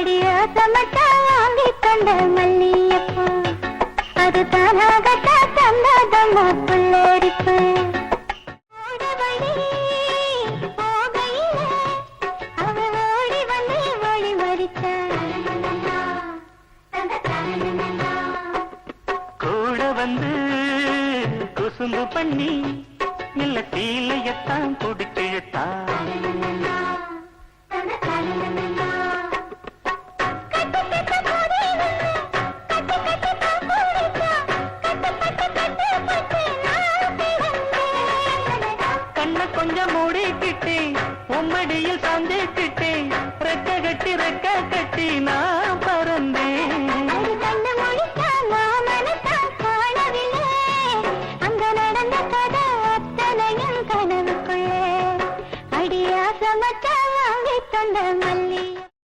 அடியாசமட்டா வாங்கி கொண்ட மல்லியப்பூ அது தானாகட்டா தந்தாதம்மா புள்ளரிப்பு கூட வந்து குசும்பு பண்ணி இல்ல தீலையத்தான் குடிக்கிழத்தா கண்ண கொஞ்சம் மூடிக்கிட்டே உம்மடியில் சாந்துக்கிட்டே ரெக்க கட்டி நான்